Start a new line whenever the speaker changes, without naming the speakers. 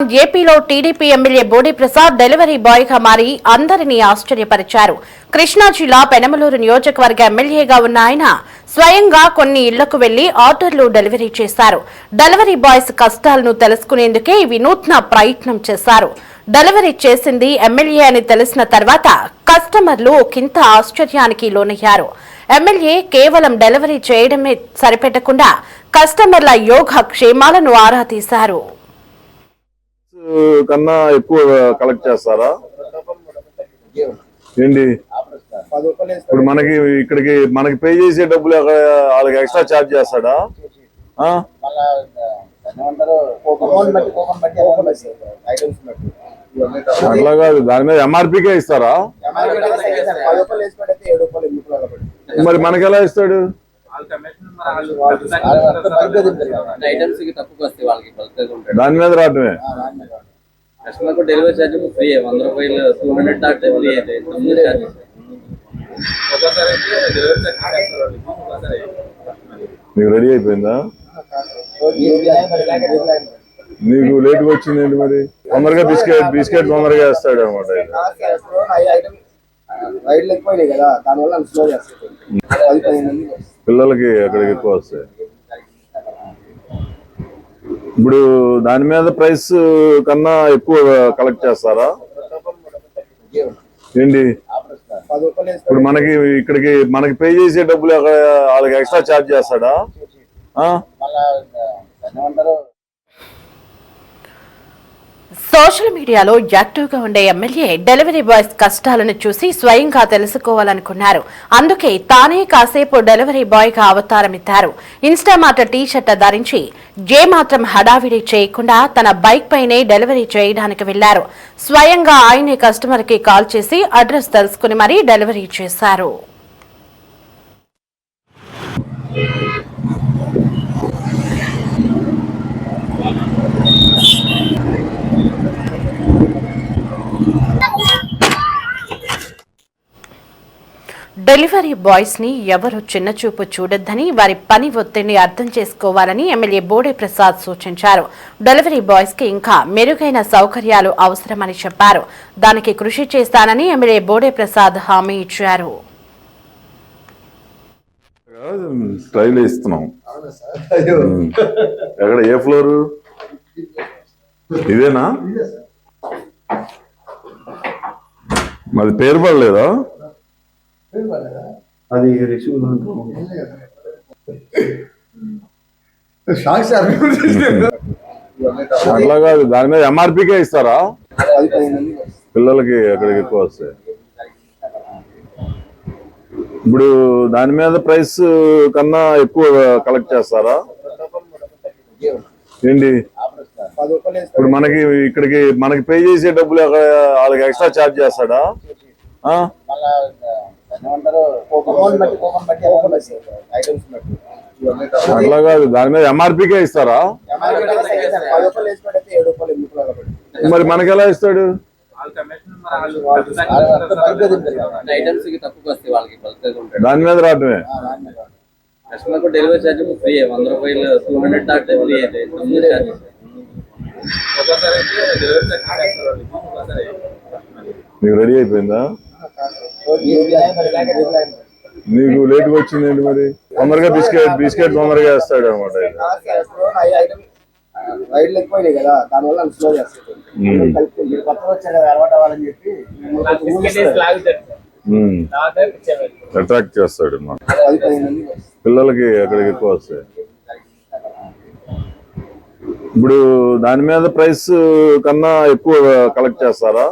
ఏపీలో TDP MLA బోడి Prasad delivery boy గా మారి అందరినీ ఆశ్చర్యపరిచారు. కృష్ణా జిల్లా పెనమలూరు నియోజకవర్గ ఎమ్మెల్యేగా ఉన్న ఆయన స్వయంగా కొన్ని ఇళ్లకు వెళ్లి ఆర్డర్లు డెలివరీ చేశారు. డెలివరీ బాయ్స్ కష్టాలను తెలుసుకునేందుకే వినూత్న ప్రయత్నం చేశారు. డెలివరీ చేసింది ఎమ్మెల్యే అని తెలిసిన తర్వాత కస్టమర్లు ఒకంత ఆశ్చర్యానికి లోనయ్యారు. ఎమ్మెల్యే కేవలం డెలివరీ చేయడమే సరిపెట్టకుండా కస్టమర్ల యోగక్షేమాలను ఆరా తీశారు.
కన్నా ఎక్కువ కలెక్ట్ చేస్తారా ఏంటి? ఇప్పుడు మనకి ఇక్కడికి మనకి పే చేసే డబ్బులు వాళ్ళకి ఎక్స్ట్రా ఛార్జ్ చేస్తాడా? అట్లా కాదు, దాని మీద ఎంఆర్పీకే ఇస్తారా? మరి మనకి ఎలా ఇస్తాడు? దాని మీద రావటమే.
డెలివరీ ఛార్జ్ ఫ్రీ, 100 రూపాయలు 200 దాటితే ఫ్రీ అయితే
నీకు రెడీ అయిపోయిందా? నీకు లేట్గా వచ్చింది ఏంటి? మరి తొందరగా బిస్కెట్ తొందరగా వేస్తాడు అనమాట. పిల్లలకి అక్కడికి ఎక్కువ వస్తాయి. ఇప్పుడు దాని మీద ప్రైస్ కన్నా ఎక్కువ కలెక్ట్ చేస్తారా ఏంటి? ఇప్పుడు మనకి ఇక్కడికి మనకి పే చేసే డబ్బులు వాళ్ళకి ఎక్స్ట్రా ఛార్జ్ చేస్తాడా?
సోషల్ మీడియాలో యాక్టివ్గా ఉండే ఎమ్మెల్యే డెలివరీ బాయ్స్ కష్టాలను చూసి స్వయంగా తెలుసుకోవాలనుకున్నారు. అందుకే తానే కాసేపు డెలివరీ బాయ్ గా అవతారమిద్దారు. ఇన్స్టామార్ట్ టీ-షర్ట్ ధరించి ఏమాత్రం హడావిడి చేయకుండా తన బైక్ పైనే డెలివరీ చేయడానికి వెళ్లారు. స్వయంగా ఆయనే కస్టమర్ కి కాల్ చేసి అడ్రస్ తెలుసుకుని మరీ డెలివరీ చేశారు. డెలివరీ బాయ్స్ ని ఎవరు చిన్నచూపు చూడొద్దని, వారి పని ఒత్తిడిని అర్థం చేసుకోవాలని ఎమ్మెల్యే బోడి ప్రసాద్ సూచించారు. డెలివరీ బాయ్స్ కి ఇంకా మెరుగైన సౌకర్యాలు అవసరమని చెప్పారు. దానికి కృషి చేస్తానని ఎమ్మెల్యే బోడి ప్రసాద్ హామీ ఇచ్చారు.
ఎక్కడ ఏ ఫ్లోర్ ఇదేనా? మరి పేరు పడలేదా?
అది
అట్లా కాదు, దాని మీద ఎంఆర్పీకే ఇస్తారా? పిల్లలకి అక్కడికి ఎక్కువ వస్తాయి. ఇప్పుడు దాని మీద ప్రైస్ కన్నా ఎక్కువ కలెక్ట్ చేస్తారా ఏంటి? ఇప్పుడు మనకి ఇక్కడికి మనకి పే చేసే డబ్బులు వాళ్ళకి ఎక్స్ట్రా ఛార్జ్ చేస్తాడా? అట్లా కాదు, దాని మీద ఎంఆర్పీకే ఇస్తారా? మరి మనకి ఎలా ఇస్తాడు? దాని మీద రావటమే.
డెలివరీ ఛార్జ్ ఫ్రీ, 100 రూపాయలు 200 దాటితే ఫ్రీ అయితే
నీకు రెడీ అయిపోయిందా? నీకు లేట్గా వచ్చింది ఏంటి? మరి తొందరగా బిస్కెట్ తొందరగా వేస్తాడు అనమాట. అట్రాక్ట్ చేస్తాడు అన్నమాట. పిల్లలకి అక్కడికి ఎక్కువ వస్తాయి. ఇప్పుడు దాని మీద ప్రైస్ కన్నా ఎక్కువ కలెక్ట్ చేస్తారా?